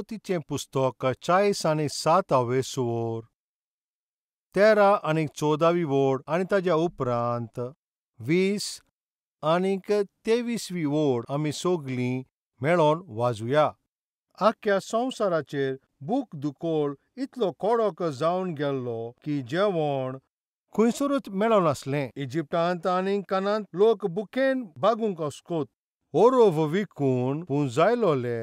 उत्पत्तीचें पुस्तक 40 आनी 7 सुवर, 13 आनी 14 ओड आनी ताच्या उपरांत 20 आनी 23 ओड आमी सोगलीं मेळोन वाजुया. आख्या संवसाराचेर बूक दुकोळ इतलो कडक जावन गेल्लो की जेवण खंयसरूच मेळनासलें. इजिप्टांत आनी कानानांत लोक बुकेन भागूंक वचकोत. ओरोफ विकून पूं जायलोले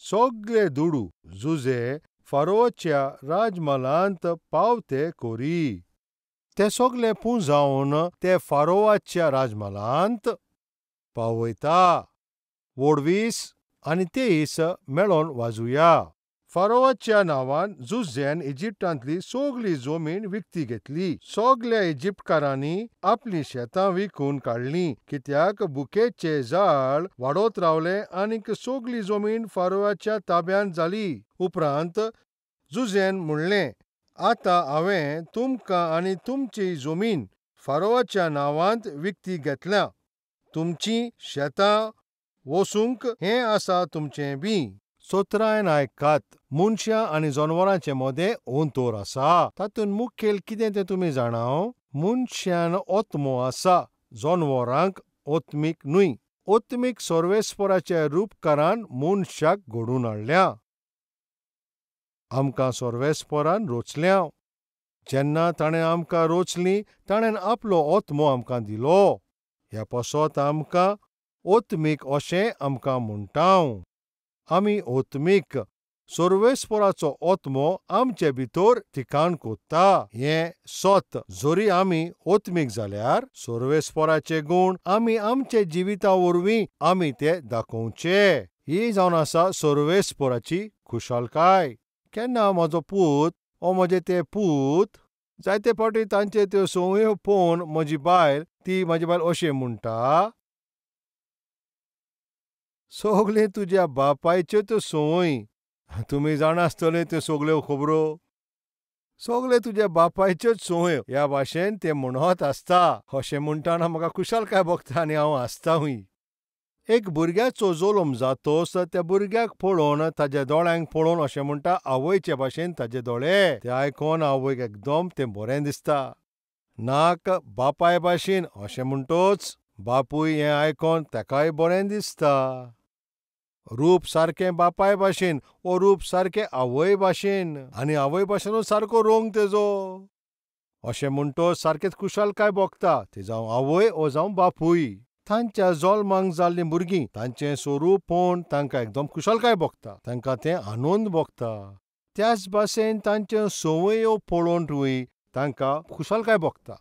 सगळे दुडू जुजे फारोवाच्या राजमहालांत पावते कोरी. ते सगळे पूं जावन ते फारोवाच्या राजमहालांत पावयता. ओड 20 आनी 23 मेळोन वाजुया. फारोवाच्या नांवान जुजेन इजिप्टांतली सगळी जमीन विकती घेतली. सगळ्या इजिप्तकारांनी आपलीं शेतां विकून काडलीं, कित्याक बुकेचे झाड वाडत रावलें आनी सगळी जमीन फारोवाच्या ताब्यांत जाली. उपरांत जुजेन म्हणलें, आतां हांवें तुमकां आनी तुमची जमीन फारोवाच्या नांवांत विकती घेतल्या. तुमचीं शेतां वसूंक हें आसा तुमचें बी. सोत्रायन आयकात. मनशां आनी जनावरांचे मदें अंतर आसा. तातूंत मुखेल कितें तें तुमी जाणां? मनशान ओत्मो आसा, जनावरांक ओत्मीक न्हय. ओत्मीक सर्वेस्पराच्या रूपकारान मनशाक घडोवन हाडल्या. आमकां सर्वेस्परान रचल्यां. जेन्ना ताणें आमकां रचलीं ताणें आपलो ओत्मो आमकां दिलो. ह्या पासत आमकां ओत्मीक अशें आमकां म्हणटां. आमी ओत्मीक. सर्वेस्पराचो ओत्मो आमचे भितर ठिकाण कोत्ता. हें सत. जरी आमी ओत्मीक जाल्यार सर्वेस्पराचे गूण आमी आमचे जिविता वरवीं आमी ते दाखोवचे. ही जावन आसा सर्वेस्पराची खुशालकाय. केन्ना म्हजो पूत ओ म्हजे ते पूत जायते फावटी तांचे त्यो संवयो पळोवन म्हजी बायल अशें म्हणटा, सगळें तुज्या बापायच्यो त्यो संवय. तुमी जाणा आसतले त्यो सगळ्यो खबरो. सगळे तुज्या बापायच्योच संवय ह्या भाशेन ते म्हणत आसता. अशें म्हणटाना म्हाका खुशालकाय भोगता आनी हांव हांसतांय. एक भुरग्याचो जल्म जातोच त्या भुरग्याक पळोवन ताच्या दोळ्यांक पळोवन अशें म्हणटा, आवयचे भाशेन ताचे दोळे. तें आयकोन आवयक एकदम तें बरें दिसता. नाक बापाय भाशेन अशें म्हणटोच बापूय हें आयकोन ताकाय बरें दिसता. रूप सारकें बापाय भाशेन ओ रूप सारकें आवय भाशेन आनी आवय भाशेनूच सारको रंग तेजो. अशें म्हणटोच सारकेंच खुशालकाय भोगता. ती जावं आवय ओ जावं बापूय. तांच्या जल्माक जाल्लीं भुरगीं तांचें स्वरूप पळोवन तांकां एकदम खुशालकाय भोगता. तांकां तें आनंद भोगता. त्याच भाशेन तांच्यो संवयो पळोवनूय तांकां खुशालकाय भोगता.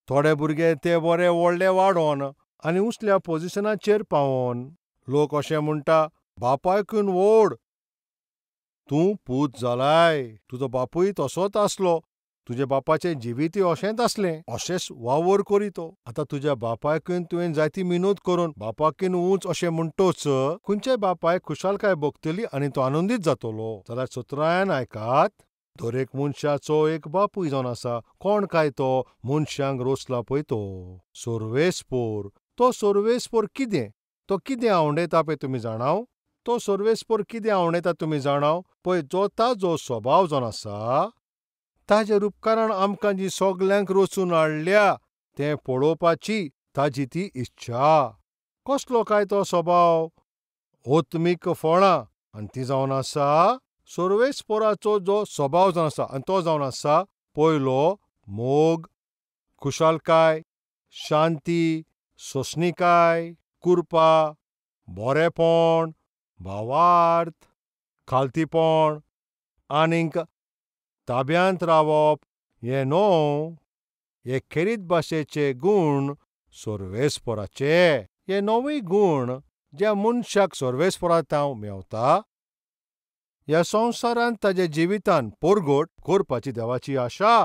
थोडे भुरगे ते बरे व्हडले वाडोन आनी उसल्या पोजिशनाचेर पावोन लोक अशें म्हणटा, बापायकून व्हड. तूं पूत जालाय. तुजो बापूय तसोच आसलो. तुज्या बापाचें जिवीतय अशेंच आसलें. अशेंच वावर करी तो. आतां तुज्या बापायकून तुवें जायती मिनूत करून बापाकीन उंच अशें म्हणटोच खंयच्याय बापायक खुशालकाय भोगतली आनी तो आनंदीत जातलो. जाल्यार सुत्रायान आयकात. दर एक मनशाचो एक बापूय जावन आसा. कोण काय तो मनशांक रचला पळय तो सर्वेस्पर. तो सर्वेस्पर कितें? तो कितें आवडटा पळय तुमी जाणां? तो सर्वेस्पर कितें आवडटा तुमी जाणां? पळय, जो ताजो स्वभाव जावन आसा ताच्या रूपकारान आमकां जी सगल्यांक रचून हाडल्या तें पळोवपाची ताची ती इच्छा. कसलो काय तो स्वभाव? ओत्मीक फळां. आनी ती जावन आसा सर्वेस्पराचो जो स्वभाव जावन आसा आनी तो जावन आसा पयलो मोग, खुशालकाय, शांती, सोंसणीकाय, कृपा, बरेपण, भावार्थ, खालतीपण आनीक ताब्यांत रावप. हे न्हू, हे खेरीत भाशेचे गूण सर्वेस्पराचे. हे नवे गूण ज्या मनशाक सर्वेस्परांत मेवता ह्या संवसारांत ताच्या जिवितान परगट करपाची देवाची आशा.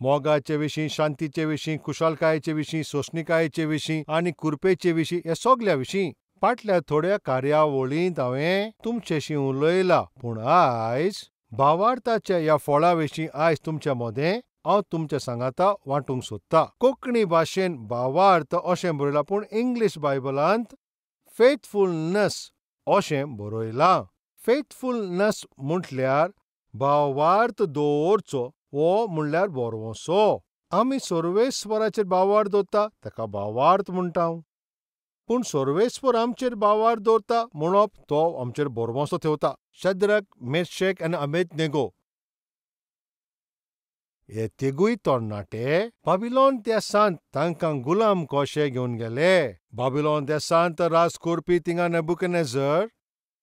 मोगाचे विशीं, शांतीचे विशीं, खुशालकायेचे विशीं, सोंसणीकायेचे विशीं आनी कृपेचे विशीं हे सगळ्या विशीं फाटल्या थोड्या कार्यावळींत हांवें तुमचेशी उलयलां. पूण आयज भावार्थाच्या ह्या फळा विशीं आयज तुमच्या मदें हांव तुमच्या सांगाता वांटूंक सोदतां. कोंकणी भाशेन भावार्थ अशें बरयलां, पूण इंग्लीश बायबलांत फेथफुलनेस अशें बरयलां. फेथफुलनेस म्हटल्यार भावार्थ दवरचो वो म्हणल्यार बरवंसो. आमी सर्वेस्पराचेर भावार्थ दवरता ताका भावार्थ म्हणटा. पूण सर्वेस्पर आमचेर भावार्थ दवरता म्हणप तो आमचेर बरवंसो थेवता. शद्रक, मेशक आनी अबेदनेगो हे तिगूय तरणाटे बाबिलोन देशांत तांकां गुलाम कशे घेवन गेले. बाबिलोन देशांत राज करपी थिंगा नेबुकदनेझर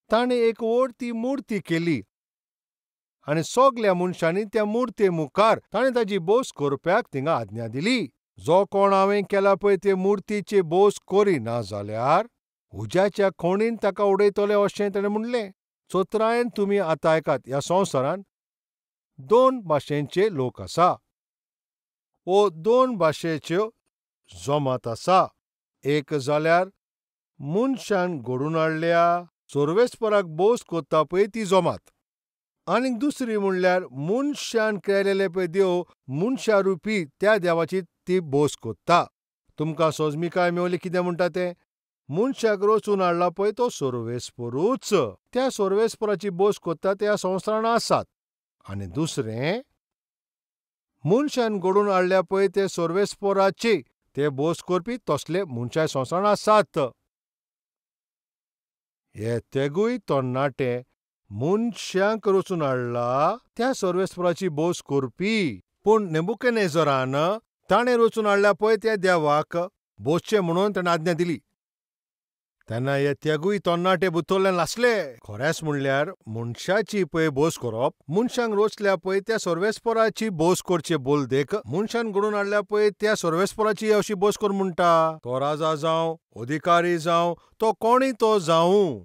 ताणें एक व्हडली मुर्ती केली आनी सगल्या मनशांनी त्या मुर्ते मुखार ताणें ताची बोस करप्याक थिंगा आज्ञा दिली. जो कोण हांवें केला पळय ते मुर्तीची बोस करिना जाल्यार उज्याच्या खोणींत ताका उडयतले अशें ताणें म्हणलें. चोत्रायन तुमी आतां आयकात, ह्या संवसारांत 2 भाशेचे लोक आसा. वो 2 भाशेच्यो जमात आसा. एक जाल्यार मनशान घडोवन हाडल्या सर्वेस्पराक बोस कोत्ता पळय ती जमात. आनीक दुसरी म्हणल्यार मनशान केलेले पळय देव, मनशा रुपी त्या देवाची ती बोस कोत्ता. तुमकां सोजमिकाय मेवली कितें म्हणटा तें? मनशाक रचून हाडला पळय तो सर्वेस्परूच. त्या सर्वेस्पराची बोस कोत्ता त्या संवसारांत आसात. आनी दुसरें, मनशान घडोवन हाडल्या पळय ते सर्वेस्पराची ते बोस करपी तसले मनशाय संवसारांत आसात. हे तेगूय तरणाटे मनशांक रचून हाडला त्या सर्वेस्पराची बोस करपी. पूण नेबुकदनेझरान ताणें रचून हाडल्या पळय त्या देवाक बोसचें म्हणून ताणें आज्ञा दिली. तेन्ना हे तेगूय तरणाटे भितरल्यान लासले. खरेंच म्हणल्यार मनशाची पळय बोस करप, मनशांक रचल्या पळय त्या सर्वेस्पराची बोस करचे बोलदेक मनशान घडोवन हाडल्या पळय त्या सर्वेस्पराची अशी बोस कर म्हणटा. तो राजा जावं, अधिकारी जावं, तो कोणीय तो जावं,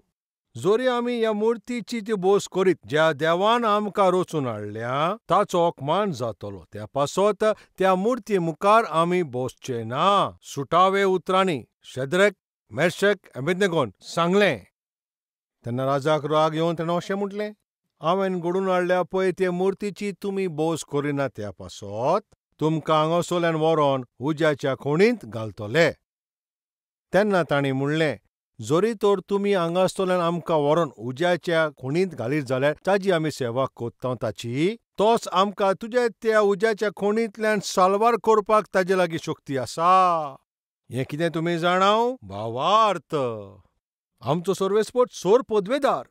जोरी आमी ह्या मुर्तीची ती बोस करीत ज्या देवान आमकां रचून हाडल्या ताचो अपमान जातलो. त्या पासत त्या मुर्ती मुखार आमी बसचे ना. सुटावे उतरांनी शद्रक, मेशक, अबेदनेगोन सांगलें. तेन्ना राजाक राग येवन ताणें अशें म्हटलें, हांवें घडोवन हाडल्या पळय ते मुर्तीची तुमी बोस करिना त्या पासत तुमकां हांगासरल्यान व्हरोन उज्याच्या खोणींत घालतले. तेन्ना तांणी म्हणलें, जोरी तर तुमी हांगासरल्यान आमकां व्हरोन उज्याच्या खोणींत घालीत जाल्यार ताजी आमी सेवा कोत्ता ताची. तोच आमकां तुज्या त्या उज्याच्या खोणींतल्यान साल्वार करपाक ताजे लागीं शक्ती आसा. हें कितें तुमी जाणाव? भावार्थ. आमचो सर्वेस्पर सोर पदवेदार.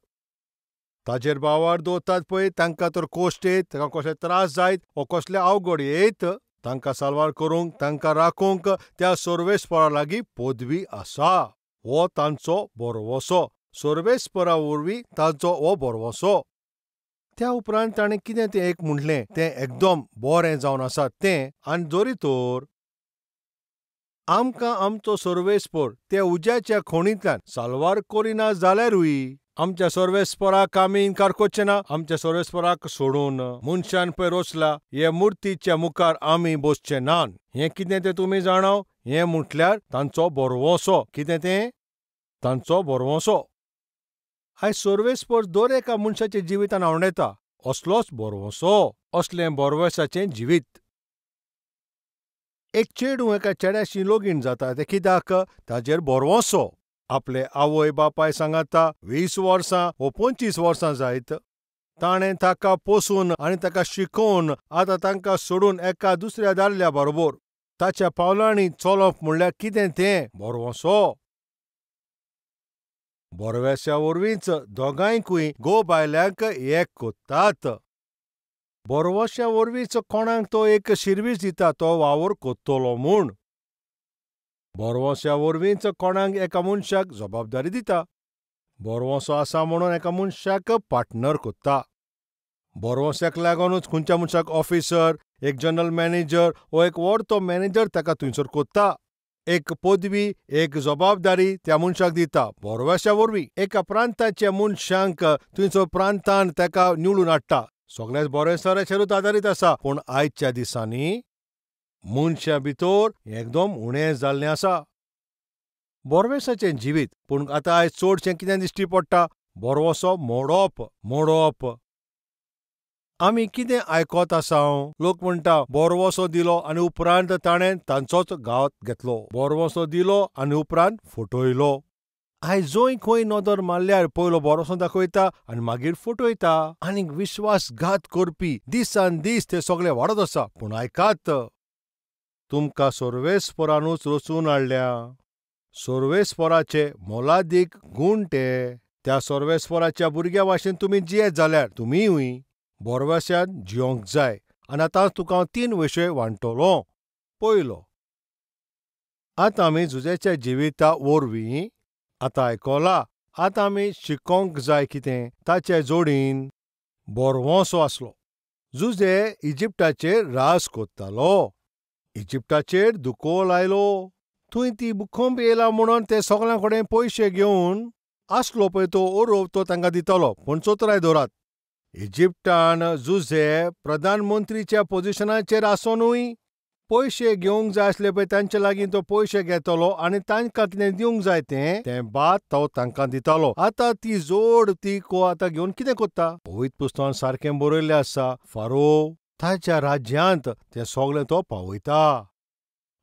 ताजेर भावार्थ दवरतात पळय तांकां तर कोश्ट येत, तांकां कसले त्रास जायत वा कसले अवघड येत, तांकां साल्वार करूंक, तांकां राखूंक त्या सर्वेस्परा लागीं पदवी आसा. हो तांचो बरवंसो. सर्वेस्परा वरवीं तांचो हो बरवंसो. त्या उपरांत ताणें कितें तें एक म्हणलें तें एकदम बरें जावन आसा तें. आनी जोरी तर आमकां आमचो सर्वेस्पर त्या उज्याच्या खोणींतल्यान साल्वार करिना जाल्यारूय आमच्या सर्वेस्पराक आमी इन्कार करचे ना. आमच्या सर्वेस्पराक सोडून मनशान पळय रचला हे मुर्तीच्या मुखार आमी बसचे नात. हें कितें तें तुमी जाणाव? हें म्हटल्यार तांचो बरवंसो. कितें तें? तांचो बरवंसो. आयज सर्वेस्पर दर एका मनशाच्या जिवितांत हांव येता असलोच बरवंसो. असलें बरवंसाचें जिवीत. एक चेडूं एका चेड्याशी लगीन जाता तें कित्याक? ताजेर बरवंसो. आपले आवय बापाय सांगाता 20 वर्सां वा 25 वर्सां जायत. ताणें ताका पोसून आनी ताका शिकोवन आतां तांकां सोडून एका दुसऱ्या दादल्या बरोबर ताच्या पावलांनी चलप म्हणल्यार कितें तें? बरवंसो. बरवेच्या वरवींच दोगांयकूय घोव बायल्यांक एक कोत्तात. बरवंशा वरवींच कोणाक तो एक शिरवीस दिता तो वावर कोत्तलो म्हूण. बरवंशा वरवींच कोणाक एका मनशाक जबाबदारी दिता. बरवंसो आसा म्हणून एका मनशाक पार्टनर कोत्ता. बरवंशाक लागूनच खंयच्या मनशाक ऑफिसर, एक जनरल मॅनेजर वा एक व्हडलो मॅनेजर ताका थंयसर कोत्ता. एक पदवी, एक जबाबदारी त्या मनशाक दिता बरवंशा वरवीं. एका प्रांताच्या मनशांक थंयसर प्रांतान ताका निवडून हाडटा. सगळेच बरेसराचेरूच आदारीत आसा. पूण आयच्या दिसांनी मनशा भितर एकदम उणें जाल्लें आसा. बरवेसाचें जिवीत. पूण आतां आयज चडशें कितें दिश्टी पडटा? बरवंसो मोडप. आमी कितें आयकत आसा? लोक म्हणटा बरवंसो दिलो आनी उपरांत ताणें तांचोच घात घेतलो. बरवंसो दिलो आनी उपरांत फटयलो. आयजोय खंय नदर मारल्यार पयलो बरोसो दाखयता आनी मागीर फटयता. आनी विश्वासघात करपी दिसान दीस ते सगळे वाडत आसा. पूण आयकात, तुमकां सोर्वेस्परानूच रचून हाडल्या. सोर्वेस्पराचे मोलादीक गूण ते. त्या सोर्वेस्पराच्या भुरग्या भाशेन तुमी जियेत जाल्यार तुमीय बोरवाश्यान जियोंक जाय. आनी आतां तुका हांव 3 विशय वांटतलों. पयलो, आतां आमी जुजेच्या जिविता वरवीं आतां आयकलां. आतां आमी शिकोंक जाय कितें ताचे जोडीन बोरवोसो आसलो. जुजे इजिप्टाचेर राज कोत्तालो. इजिप्टाचेर दुखो लायलो. थंय ती भुकंप येयला म्हणून ते सगळ्यां कडेन पयशे घेवन आसलो पळय तो ओरोप तो तांकां दितालो. पूण चोतराय दवरात, इजिप्टान जुजे प्रधानमंत्रीच्या पोजिशनाचेर आसोनूय पयशे घेवंक जाय आसले पळय तांचे लागीं तो पयशे घेतालो आनी तांकां कितें दिवंक जाय तें बाद तो तांकां दितालो. आतां ती जोड ती आतां घेवन कितें कोत्ता? पवित्र पुस्तकांत सारकें बरयल्लें आसा, फारो ताच्या राज्यांत तें सगळें तो पावयता.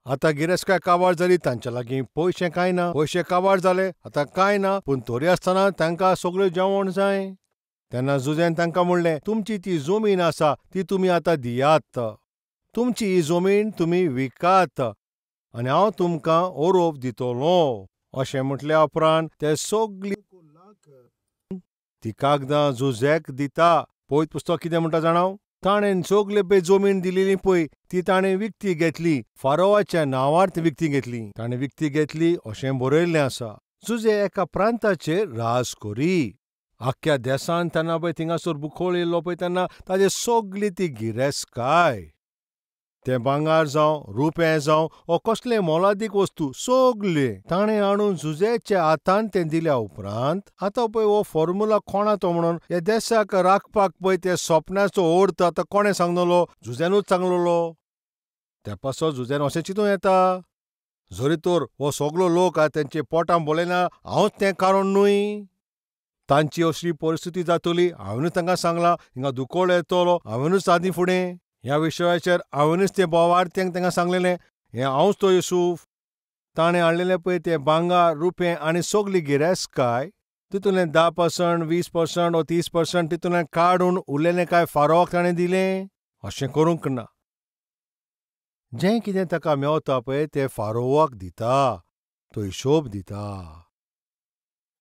आतां गिरेस्तकार काबार जाली, तांचे लागीं पयशे कांय ना. पयशे काबार जाले, आतां कांय ना. पूण तरी आसतना तांकां सगळें जेवण जाय. तेन्ना जुजेन तांकां म्हणलें, तुमची ती जमीन आसा ती तुमी आतां दियात. तुमची ही जमीन तुमी विकात आनी हांव तुमकां ओरोप दितलों. अशें म्हटल्या उपरांत ते सगळीं ती कागदां जुजेक दिता. पवित्र पुस्तक कितें म्हणटा जाणा? ताणें सगळी पळय जमीन दिलेली पळय ती ताणें विकती घेतली. फारोवाच्या नांवार ती विकती घेतली. ताणें विकती घेतली अशें बरयल्लें आसा. जुजे एका प्रांताचेर राज करी. आख्ख्या देशांत तेन्ना पळय थिंगासर बुखोळ येयल्लो पळय तेन्ना ताजे सगळी ती गिरेस्तकाय. तें भांगार जावं, रुपें जावं वो कसलें मोलादीक वस्तू सगळें ताणें हाडून जुजेच्या हातांत तें दिल्या उपरांत आतां पळय हो फॉर्मुला कोणा तो म्हणून ह्या देशाक राखपाक पळय ते सपन्याचो अर्थ आतां कोणें सांगलोलो? जुजेनूच सांगलोलो. त्या पासत जुजेन अशें चिंतूं येता, जरी तर हो सगळो लोक तेंचे पोटां भरलेना हांवूच तें कारण न्हय. तांची अशी परिस्थिती जातली, हांवेनूच तांकां सांगलां, हिंगा दुकोळ येतलो, हांवेनूच आदीं फुडें ह्या विशयाचेर हांवेनूच तें बोवार्थ्यांक तांकां सांगलेलें. हें हांवूच तो युसूफ. ताणें हाडलेलें पळय तें भांगार, रुपें आनी सगळी गिरेस्तकाय तितूंतलें 10%, 20% वा 30% तितूंतल्यान काडून उरलेलें कांय फारोवाक ताणें दिलें. अशें करूंक ना. जें कितें ताका मेवता पळय तें फारोवाक दिता. तो हिशोब दिता.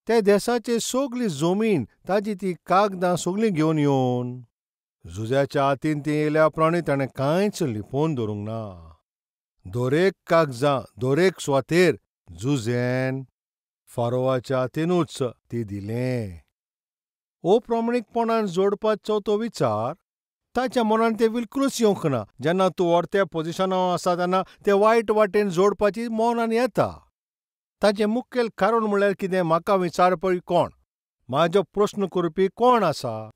ते देशाची सगळी जमीन ताजी ती कागदां सगळीं घेवन येवन जुज्याच्या हातीन ती येयल्या उपरांतूय ताणें कांयच लिपोवन दवरूंक ना. दरेक कागजां, दरेक सुवातेर जुजेन फारोवाच्या हातीनूच ती दिलें. अप्रामाणीकपणान जोडपाचो तो विचार ताच्या मनांत तें बिलकुलूच येवंक ना. जेन्ना तूं व्हडल्या पोजिशनार आसा तेन्ना तें वायट वाटेन जोडपाची मनांत येता. ताचें मुखेल कारण म्हणल्यार कितें? म्हाका विचारपी कोण? म्हाजो प्रस्न करपी कोण आसा?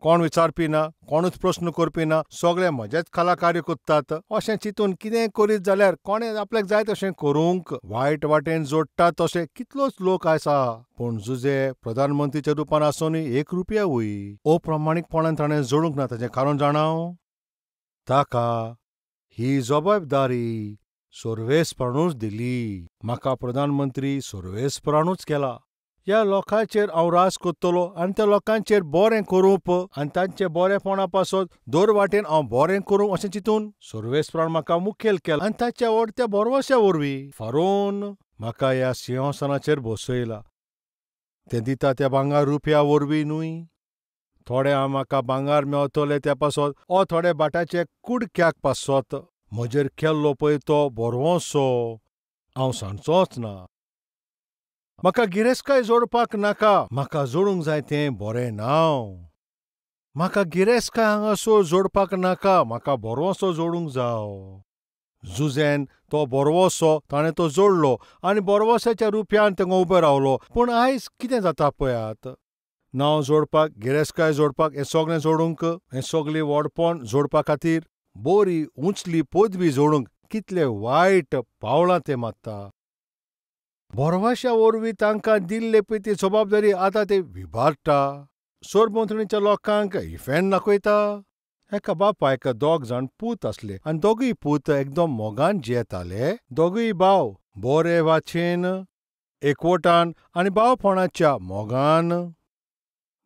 कोण विचारपी ना, कोणूच प्रस्न करपी ना, सगळे म्हजेच खाला कार्य कोत्तात अशें चिंतून कितें करीत जाल्यार कोणें आपल्याक जाय तशें करूंक वायट वाटेन जोडटात तशे कितलोच लोक आसा. पूण जुजे प्रधानमंत्रीच्या रुपान आसूनय 1 रुपयावूय अप्रामाणीकपणान ताणें जोडूंक ना. ताचें कारण जाणां? ताका ही जबाबदारी सोर्वेस्परानूच दिली. म्हाका प्रधानमंत्री सोर्वेस्परानूच केला. ह्या लोकांचेर हांव राज कोत्तलों आनी त्या लोकांचेर बरें करूप आनी तांचे बरेपणा पासत दर वाटेन हांव बरें करूं अशें चिंतून सोर्वेस्परान म्हाका मुखेल केलां. आनी ताच्या व्हडत्या बोरवोशा वरवीं फारोन म्हाका ह्या सिंहासनाचेर बसयला. तें दिता त्या भांगार रुपया वरवीं न्हय. थोडे म्हाका भांगार मेवतले त्या पासत ओ थोडे बाटाचे कुडक्याक पासत म्हजेर केल्लो पळय तो बोरवोसो हांव सांडचोच ना. म्हाका गिरेस्तकाय जोडपाक नाका. म्हाका जोडूंक जाय तें बरें नांव. म्हाका गिरेस्तकाय हांगासर जोडपाक नाका. म्हाका बोरवोसो जोडूंक जावो. जुजेन तो बोरवोसो ताणें तो जोडलो आनी बोरवोसाच्या रुपयान थिंगा उबो रावलो. पूण आयज कितें जाता पळयात. नांव जोडपाक, गिरेस्तकाय जोडपाक, हें सगळें जोडूंक, हें सगळीं व्हडपण जोडपा खातीर बरी उंचली पदवी जोडूंक कितलें वायट पावलां तें मारता. बोरवाश्या वरवीं तांकां दिल्ले पळय ती जबाबदारी आतां ते विबाडटा. सोरभोंवतणीच्या लोकांक हिफेन दाखयता. एका बापायक 2 जाण पूत आसले आनी दोगूय पूत एकदम मोगान जियेताले. दोगूय भाव बरे वाचेन एकवटान आनी भावपणाच्या मोगान.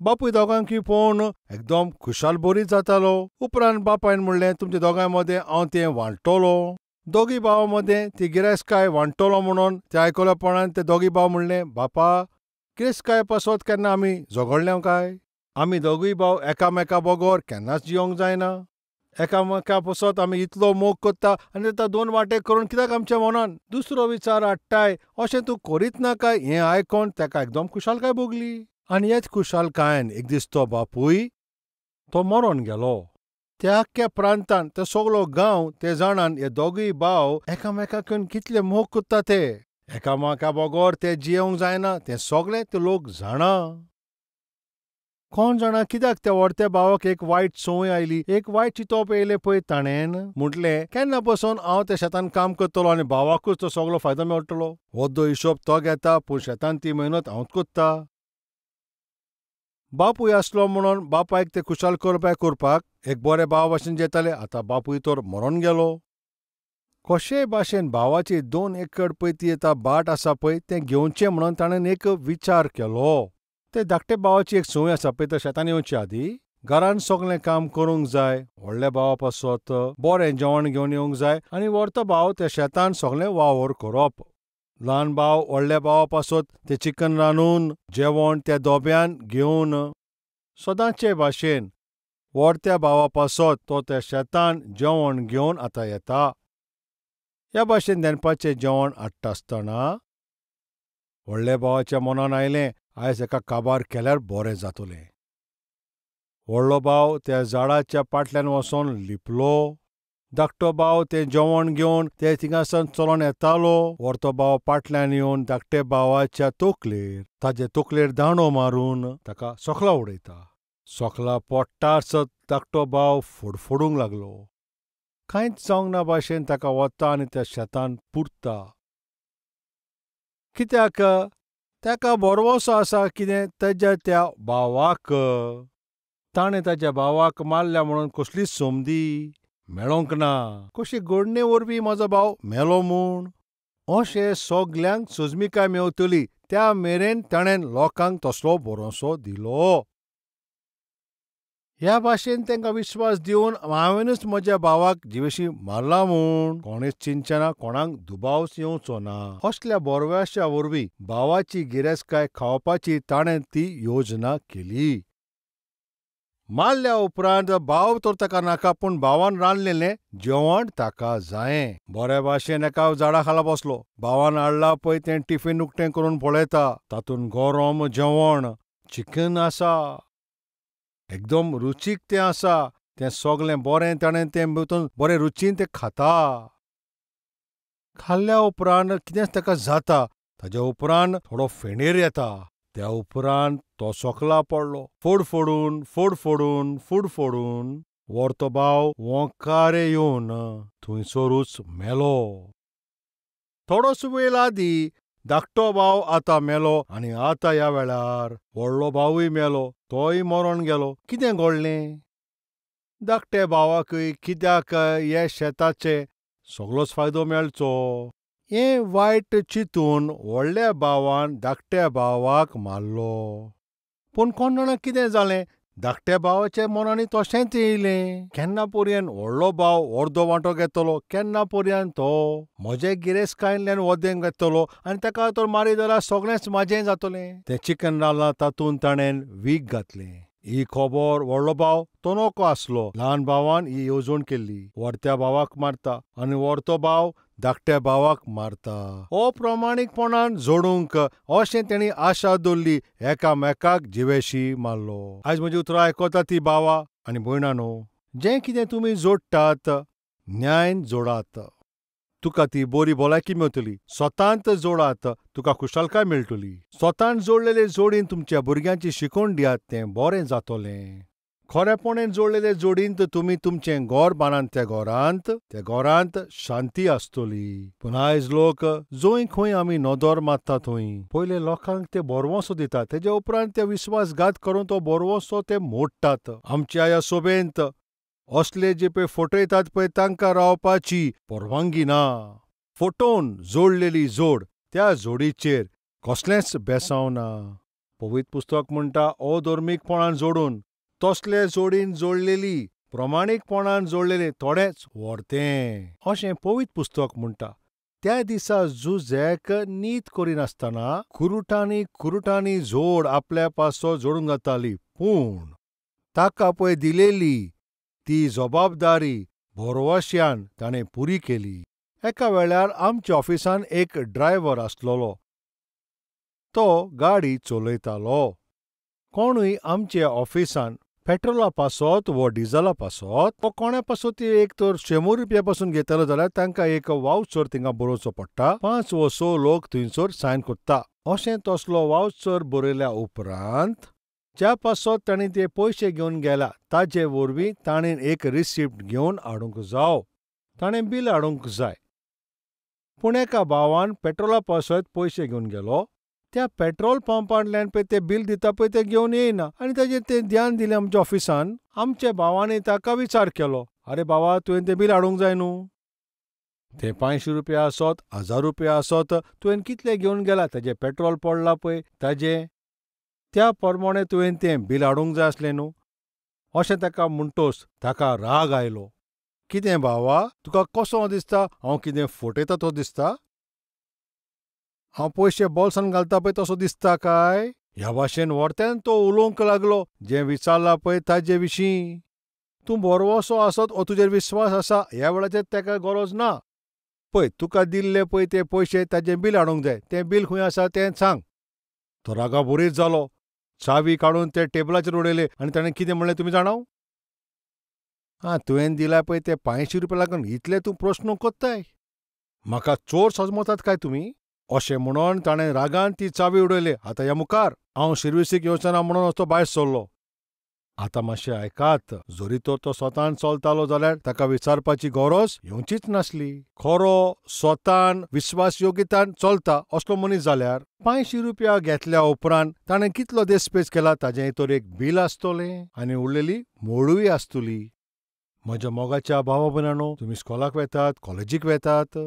बापूय दोगांकी पळोवन एकदम खुशाल बरी जातालो. उपरांत बापायन म्हणलें, तुमच्या दोगां मदें हांव तें वांटतलो. दोगी भावां मदें ती गिरेस्तकाय वांटतलो म्हणून ते आयकलोपणान ते दोगी भाव म्हणलें, बापा, गिरेस्तकाय पासत केन्ना आमी झगडले काय? आमी दोगूय भाव एकामेका बरोबर केन्नाच जियोंक जायना. एकामेका पासत आमी इतलो मोग करता आनी ताका दोन वांटे करून कित्याक आमच्या मनान दुसरो विचार हाडटाय अशें तूं करीत ना काय? हें आयकोन ताका एकदम खुशालकाय भोगली. आनी हेच खुशालकायेन एक दीस तो बापूय तो मरोन गेलो. त्या आख्ख्या प्रांतान ते सगलो गांव ते जाणान हे दोगूय भाव एकामेकाकून कितले मोग करता ते. एकामेका बरोबर ते जियोंक जायना तें सगळे ते लोक जाणा. कोण जाणा कित्याक त्या व्हडत्या भावाक एक वायट संवय आयली, एक वायट चिंतप येयलें पळय ताणेन. म्हटलें, केन्ना पासून हांव त्या शेतान काम करतलो आनी भावाकूच तो सगलो फायदो मेळटलो. वद्दो हिशोब तो घेता पूण शेतान ती मेहनत हांवूच कोत्ता. बापूय आसलो म्हणून बापायक ते खुशाल करपाक एक बरे भाव भाशेन जेताले. आतां बापूय तर मरोन गेलो. कशेय भाशेन भावाची 2 एकर पयती येता बाट आसा पळय तें घेवचें म्हणून ताणेन एक विचार केलो. ते धाकटे भावाची एक संवय आसा पळय, तो शेतान येवचे आदीं घरान सगळें काम करूंक जाय. व्हडल्या भावा पासत बरें जेवण घेवन येवंक जाय आनी व्हडतो भाव त्या शेतान सगळें वावर करप. ल्हान भाव व्हडल्या भावा पासत ते चिकन रांदून जेवण त्या दोब्यान घेवन सदांचे भाशेन व्हडत्या भावा पासत तो त्या शेतान जेवण घेवन आतां येता. ह्या भाशेन दनपारचें जेवण हाडटा आसतना व्हडल्या भावाच्या मनान आयलें, आयज एका काबार केल्यार बरें जातलें. व्हडलो भाव त्या झाडाच्या फाटल्यान वचोन लिपलो. धाकटो भाव तें जेवण घेवन ते थिंगासान चलोन येतालो. व्हडतो भाव फाटल्यान येवन धाकटे भावाच्या तकलेर ताचे तकलेर दांडो मारून ताका सोकला उडयता. सोकला पडटासत धाकटो भाव फडफडूंक लागलो. कांयच जावंक ना भाशेन ताका वता आनी त्या शेतान पुरता. कित्याक ताका बरवसो आसा कितें ताच्या त्या भावाक. ताणें ताच्या भावाक मारल्या म्हणून कसलीच सोमदी मेळोंक ना. कशी घडणे वरवीं म्हजो भाव मेलो म्हूण अशें सगल्यांक सोजमीकाय मेवतली त्या मेरेन ताणें लोकांक तसलो भरोसो दिलो. ह्या भाशेन तांकां विश्वास दिवन हांवेनूच म्हज्या भावाक जिवेशी मारला म्हूण कोणीच चिंतना, कोणाक दुबाव येवचो ना. असल्या बोरव्याशा वरवीं भावाची गिरेस्तकाय खावपाची ताणें ती योजना केली. मारल्या उपरांत भाव तर ताका नाका पूण भावान रांदलेलें जेवण ताका जायें. बरे भाशेन एका झाडा खाला बसलो. भावान हाडला पळय तें टिफीन उक्तें करून पळयता. तातूंत गरम जेवण, चिकन आसा. एकदम रुचीक तें आसा. तें सगलें बरें ताणें तें भितून बरें रुचीन तें खाता. खाल्ल्या उपरांत कितेंच ताका जाता. ताच्या उपरांत थोडो फेणेर येता. त्या उपरांत तो सोकला पडलो. फडफडून फडफडून फडफडून व्हडतो भाव वोंकारे येवन थंयसरूच मेलो. थोडोस वेळ आदीं धाकटो भाव आतां मेलो आनी आतां ह्या वेळार व्हडलो भावूय मेलो. तोय मरोन गेलो. कितें घडलें? धाकटे भावाकय कित्याक हे शेताचे सगळोच फायदो मेळचो हें वायट चिंतून व्हडल्या भावान धाकट्या भावाक मारलो. पूण कोण जाणा कितें जालें, धाकट्या भावाच्या मनांनी तशेंच येयलें. केन्ना पर्यंत व्हडलो भाव अर्दो वांटो घेतलो, केन्ना पर्यंत तो म्हजे गिरेस्तकायेंतल्यान वदें घेतलो आनी ताका तर मारी जाल्यार सगळेंच म्हाजें जातलें. तें चिकन रांदलां तातूंत ताणें वीख घातलें. ही खबर व्हडलो भाव तो नोको आसलो. ल्हान भावान ही येवजण केल्ली. व्हडत्या भावाक मारता आनी व्हडतो भाव धाकट्या भावाक मारता. अप्रामाणीकपणान जोडूंक अशें तेणी आशा दवरली. एकामेकाक जिवेशी मारलो. आयज म्हजी उतरां आयकता ती भावां आनी भयणांनो, जें कितें तुमी जोडटात न्यायान जोडात. तुका ती बरी भलायकी मेळटली. स्वतांत जोडात, तुका खुशालकाय मेळटली. स्वतान जोडलेले जोडीन तुमच्या भुरग्यांची शिकवण दियात, तें बरें जातलें. खरेपणान जोडलेले जोडींत तुमी तुमचें घर बांदात. त्या घरांत शांती आसतली. पूण आयज लोक जंय खंय आमी नदर मारता थंय पयले लोकांक ते बोरवोसो दितात. तेजे उपरांत ते विश्वासघात करून तो बोरवोसो ते मोडटात. आमच्या ह्या सभेंत असले जे पळय फटयतात पळय तांकां रावपाची परवानगी ना. फटोवन जोडलेली जोड त्या जोडीचेर कसलेंच बेसांव ना. पवित्र पुस्तक म्हणटा अधर्मीकपणान जोडून तसले जोडीन जोडलेली प्रमाणीकपणान जोडलेले थोडेच व्हरतें अशें पवित्र पुस्तक म्हणटा. त्या दिसा जुजेक नीत करिनासतना खुरुटांनी जोड आपल्या पासो जोडूंक जाताली, पूण ताका पळय दिलेली ती जबाबदारी भरवश्यान ताणें पुरी केली. एका वेळार आमच्या ऑफिसान एक ड्रायव्हर आसलोलो. तो गाडी चलयतालो. कोणूय आमच्या ऑफिसान पेट्रोला पासत वा डिझला पासत वा कोणा पासत ती एक तर 100 रुपया पासून घेतलो जाल्यार तांकां एक वावचर थिंगा बरोवचो पडटा. 5 वा 6 लोक थंयसर सायन कोत्ता. अशें तसलो वावचर बरयल्या उपरांत ज्या पासत ताणें ते पयशे घेवन गेला ताचे वरवीं ताणें एक रिसिप्ट घेवन हाडूंक जाय. ताणें बील हाडूंक जाय. पूण एका भावान पेट्रोला पासत पयशे घेवन गेलो. त्या पेट्रोल पंपांतल्यान पळय ते बील दिता पळय ते घेवन येयना आनी ताजेर तें ध्यान दिलें आमच्या ऑफिसान. आमच्या भावानी ताका विचार केलो, आरे बाबा तुवें तें बील हाडूंक जाय न्हू. तें 500 रुपया आसत 1000 रुपया आसत तुवें कितले घेवन गेला ताजें पेट्रोल पडलां पळय ताजें त्या प्रमाणे तुवें तें बील हाडूंक जाय आसलें न्हू. अशें ताका म्हणटोच ताका राग आयलो. कितें भावा, तुका कसो दिसता हांव कितें फटयता तो दिसता? हांव पयशे बॉल्सान घालता पळय तसो दिसता काय? ह्या भाशेन व्हरत्यान तो उलोवंक लागलो जें विचारलां पळय ताजे विशीं. तूं बरवसो आसत हो तुजेर विस्वास आसा ह्या वेळाचेर ताका गरज ना. पळय तुका दिल्ले पळय ते पयशे ताजें बील हाडूंक जाय. तें बील खंय आसा तें सांग. तो रागाबुरीत जालो. चावी काडून ते टेबलाचेर उडयले आनी ताणें कितें म्हणलें तुमी जाणा? तुवें दिला पळय ते 500 रुपया लागून इतले तूं प्रस्न कोत्ताय? म्हाका चोर समजतात काय तुमी? अशें म्हणून ताणें रागान ती चावी उडयली. आतां ह्या मुखार हांव सर्विसीक येवचोना म्हणून असो भायर सरलो. आतां मातशें आयकात. जरी तर तो स्वतान चलतालो जाल्यार ताका विचारपाची गरज येवचीच नासली. खरो स्वतान विश्वासयोग्यतान चलता असलो मनीस जाल्यार 500 रुपया घेतल्या उपरांत ताणें कितलो देस्पेज केला ताजें तर एक बील आसतलें आनी उरलेली मोडूय आसतली. म्हज्या मोगाच्या भावा भयणांनो, तुमी इस्कॉलाक वेतात, कॉलेजीक वेतात.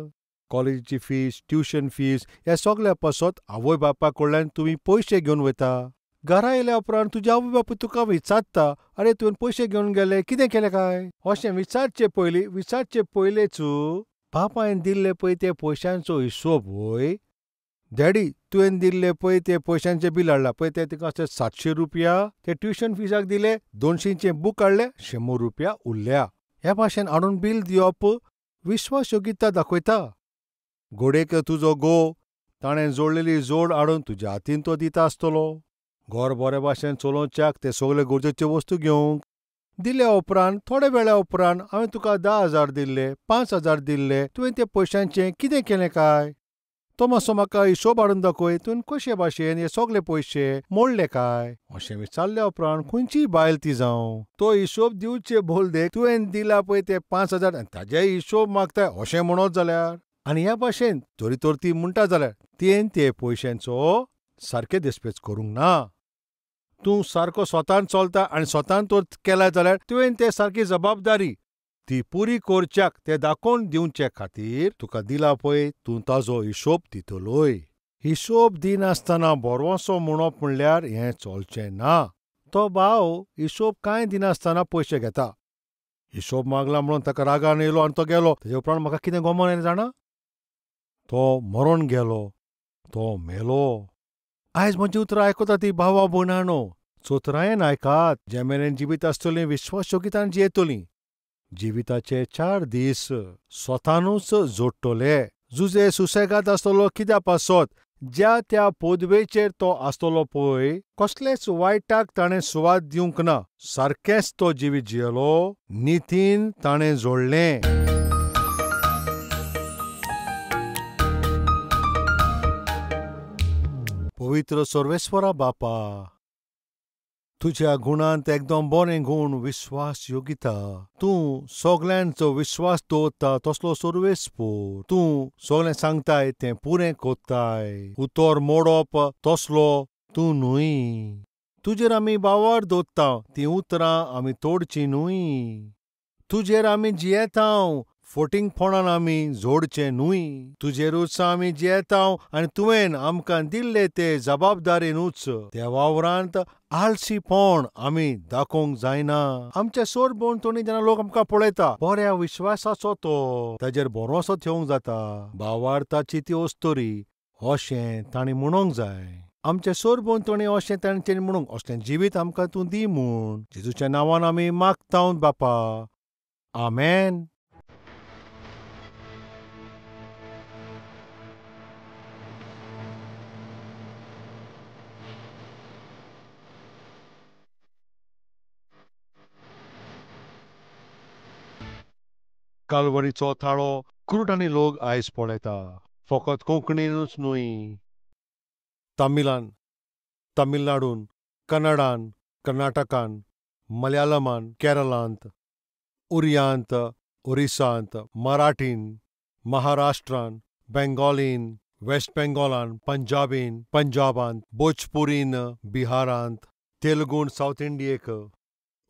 कॉलेजीची फीज, ट्युशन फीज ह्या सगळ्या पासत आवय बापाय कडल्यान तुमी पयशे घेवन वता. घरा येयल्या उपरांत तुजे आवय बापूय तुका विचारता, आरे तुवें पयशे घेवन गेले कितें केलें काय? अशें विचारचे पयलींच बापायन दिल्ले पळय ते पयशांचो हिशोब वय. डॅडी तुवें दिल्ले पळय ते पयशांचें बील हाडलां पळय ते तुका 700 रुपया. ते ट्युशन फिजाक दिले 200चें बूक हाडले 100 रुपया उरल्या. ह्या भाशेन हाडून बील दिवप विश्वासयोग्यता दाखयता. घोडेक तुजो घोव ताणें जोडलेली जोड हाडून तुज्या हातीन तो दिता आसतलो. घर बरे भाशेन चलोवच्याक ते सगळे गरजेच्यो वस्तू घेवंक. दिल्या उपरांत थोड्या वेळा उपरांत हांवें तुका 10,000 दिल्ले 5,000 दिल्ले तुवें ते पयशांचें कितें केलें काय? तो मातसो म्हाका हिशोब हाडून दाखय. तुवें कशे भाशेन हे सगळे पयशे मोडले काय? अशें विचारल्या उपरांत खंयचीय बायल ती जावं तो हिशोब दिवचे भोलदेक तुवें दिला पळय ते 5,000 आनी ताजे हिशोब मागताय अशें म्हणत जाल्यार. आनी ह्या भाशेन जरी तर ती म्हणटा जाल्यार तुवें ते पयशांचो सारके देस्पेज करूंक ना. तूं सारको स्वतान चलता आनी स्वतान तर केला जाल्यार तुवें ते सारकी जबाबदारी ती पुरी करच्याक ते दाखोवन दिवचे खातीर तुका दिला पळय तूं ताजो हिशोब दितलोय. हिशोब दिनासतना बरवसो म्हणप म्हणल्यार हें चलचें ना. तो भाव हिशोब कांय दिनासतना पयशे घेता. हिशोब मागला म्हणून ताका रागान येयलो आनी तो गेलो. ताजे उपरांत म्हाका कितें गमन आयलें जाणा? तो मरोन गेलो. तो मेलो. आयज म्हजी उतरां आयकता ती भावा भयणांनो, चोतरायेन आयकात. जे मेरेन जिवीत आसतलीं विश्वासयोग्यतान जियेतलीं. जिविताचे 4 दीस स्वतानूच जोडटले. जुजे सुसेगाद आसतलो कित्या पासत ज्या त्या पदवेचेर तो आसतलो पळय कसलेच वायटाक ताणें सुवात दिवंक ना. सारकेंच तो जिवीत जियेलो. नितीन ताणें जोडलें. पवित्र सर्वेस्वरा बापा, तुज्या गुणांत एकदम बरें गुण विश्वास योग्यता. तूं सगळ्यांचो विश्वास दवरता तसलो सर्वेस्पूर. तूं सगळें सांगताय तें पुरें कोत्ताय. उतर मोडप तसलो तूं न्हूय. तुजेर आमी बावर दवरता तीं उतरां आमी तोडचीं न्हूय. तुजेर आमी जियेतांव फोटिंगपणान आमी जोडचें न्हूय. तुजेरूच आमी जियेतांव आनी तुवें आमकां दिल्ले ते जबाबदारेनूच त्या वावरांत आळसीपण आमी दाखोवंक जायना. आमच्या सोरभोंवतणी जेन्ना लोक आमकां पळयता, बऱ्या विश्वासाचो तो, ताजेर भरोसो ठेवंक जाता. भावार्थाची ती ओस्तोरी अशें तांणी म्हणूंक जाय. आमचे सोरभोंवतणी अशें तांच्यांनी म्हणूंक असलें जिवीत आमकां तूं दी म्हूण जेजूच्या नांवान आमी मागतांव बापा. आमेन. काल्वरीचो थाळो क्रूट आनी लोक आयज पळयता. फकत कोंकणीनूच न्हूय, तामिलान, तामिळनाडून, कन्नडान, कर्नाटकान, मलयाळमान, केरळांत, उरियांत, ओरिसांत, मराठीन, महाराष्ट्रान, बेंगॉलीन, वेस्ट बेंगॉलान, पंजाबीन, पंजाबांत, भोजपुरीन, बिहारांत, तेलुगून सावथ इंडियेक,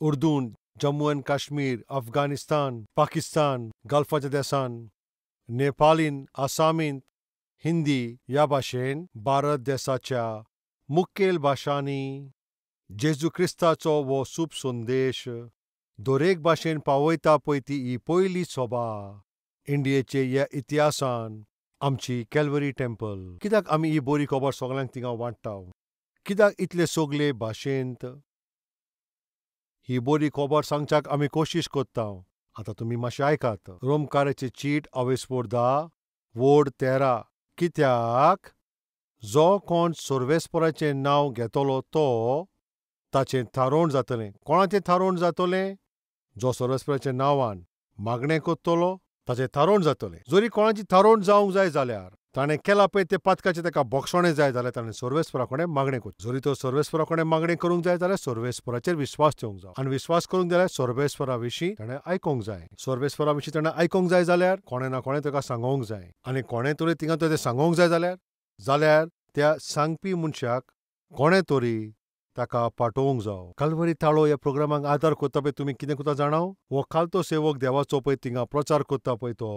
उर्दून जम्मू आनी काश्मीर, अफगानिस्तान, पाकिस्तान, गल्फाच्या देशांत, नेपालीन, आसामींत, हिंदी ह्या भाशेन भारत देशाच्या मुखेल भाशांनी जेजू क्रिस्ताचो हो सूप संदेश दरेक भाशेन पावयता पळय ती ही पयली सभा इंडियेचे ह्या इतिहासान आमची कॅल्वरी टेंपल. कित्याक आमी ही बरी खबर सगळ्यांक थिंगा वांट्टाव? कित्याक इतले सगळे भाशेंत ही बरी खबर सांगच्याक आमी कोशिश कोत्ताव. आतां तुमी मातशें आयकात. रोमकाराची चीट अवेस्पोर 10 वोड 13. कित्याक जो कोण सर्वेस्पराचें नांव घेतलो तो ताचें थारोवण जातलें. कोणाचें थारोवण जातलें? जो सर्वेस्पराच्या नांवान मागणें कोत्तलो ताचें थारोवण जातलें. जरी कोणाची थारोवण जावंक जाय जाल्यार ताणें केलां पळय ते पातकाचें ताका बोक्षणें जाय जाल्यार ताणें सर्वेस्परा कडेन मागणें करचें. जरी तो सर्वेस्परा कडेन मागणें करूंक जाय जाल्यार सर्वेस्पराचेर विस्वास ठेवंक जाय. आनी विस्वास करूंक जाल्यार सर्वेस्परा विशीं ताणें आयकूंक जाय. सर्वेस्परा विशीं ताणें आयकूंक जाय जाल्यार कोणें ना कोणें ताका सांगोंक जाय. आनी कोणें तरी थिंगा तें सांगोंक जाय जाल्यार त्या सांगपी मनशाक कोणें तरी ताका पाठोवंक जावो. काल्वरी थाळो ह्या प्रोग्रामाक आदार करता पळय तुमी कितें करता जाणां? हो खालतो सेवक देवाचो पळय थिंगा प्रचार करता पळय तो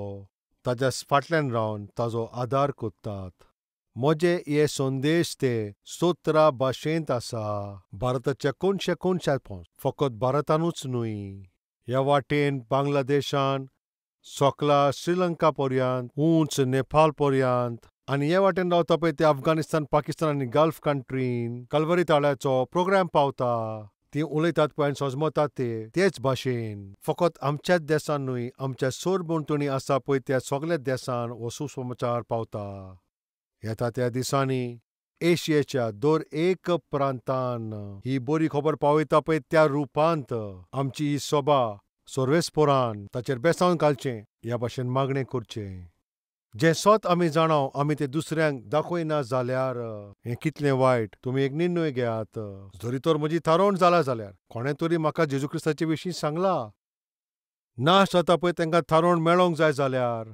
ताच्या फाटल्यान रावन ताजो आदार करतात. म्हजे हे संदेश ते 17 भाशेंत आसा. भारताच्या कोनशात फकत भारतानूच न्हूय, ह्या वाटेन बांगलादेशान सोकला श्रीलंका पर्यंत, उंच नेपाल पर्यंत आनी हे वाटेन रावता पळय ते अफगानिस्तान, पाकिस्तान आनी गल्फ कंट्रीन काल्वरी थाळ्याचो प्रोग्राम पावता. ती उलयतात पळय आनी सोजमतात तेच भाशेन. फकत आमच्याच देशान न्हूय, आमच्या सोरभोंवतणी आसा पळय त्या सगळ्या देशान हो सुसमाचार पावता. येता त्या दिसांनी एशियेच्या दर एक प्रांतान ही बरी खबर पावयता पळय त्या रुपांत आमची ही सभा सर्वेस्परान ताचेर बेसांव घालचें ह्या भाशेन मागणें करचें. जें सत आमी जाणाव आमी तें दुसऱ्यांक दाखयना जाल्यार हें कितलें वायट. तुमी एक निर्णय घेयात. जरी तर म्हजी थारोवण जालां जाल्यार कोणें तरी म्हाका जेजू क्रिस्ताचे विशीं सांगलां. नाश जाता पळय तांकां थारोवण मेळोंक जाय जाल्यार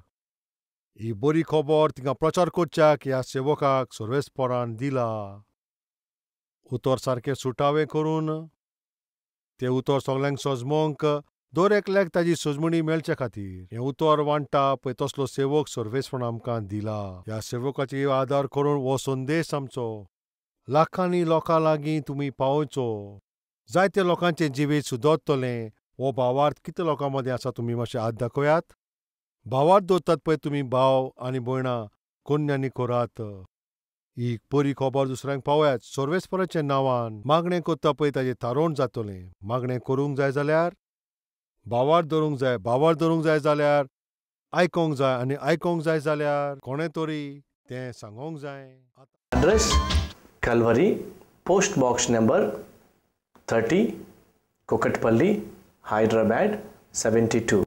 ही बरी खबर तिंगा प्रचार करच्याक ह्या सेवकाक सर्वेस्परान दिला. उतर सारकें सुटावें करून तें उतर सगळ्यांक सोजमोवंक दर एकल्याक ताजी सोजमणी मेळचे खातीर हें उतर वांट्टा पळय तसलो सेवक सर्वेस्परान आमकां दिला. ह्या सेवकाची आदार करून हो संदेश आमचो लाखांनी लोकां लागीं तुमी पावोवचो. जायत्या लोकांचें जिवीत सुदरतलें. हो भावार्थ कितल्या लोकां मदें आसा तुमी मातशें हात दाखयात. भावार्थ दवरतात पळय तुमी भाव आनी भयणां कन्यांनी करात. ही बरी खबर दुसऱ्यांक पावयात. सर्वेस्पराच्या नांवान मागणें करता पळय ताजें थारोवण जातलें. मागणें करूंक जाय जाल्यार भावार्थ धरूंक जाय. भावार्थ धरूंक जाय जाल्यार आयकोंक जाय आनी आयकोंक जाय जाल्यार कोणें तरी तें सांगोंक जाय. Address Calvary, Post Box number 30, Kokatpalli, Hyderabad 72.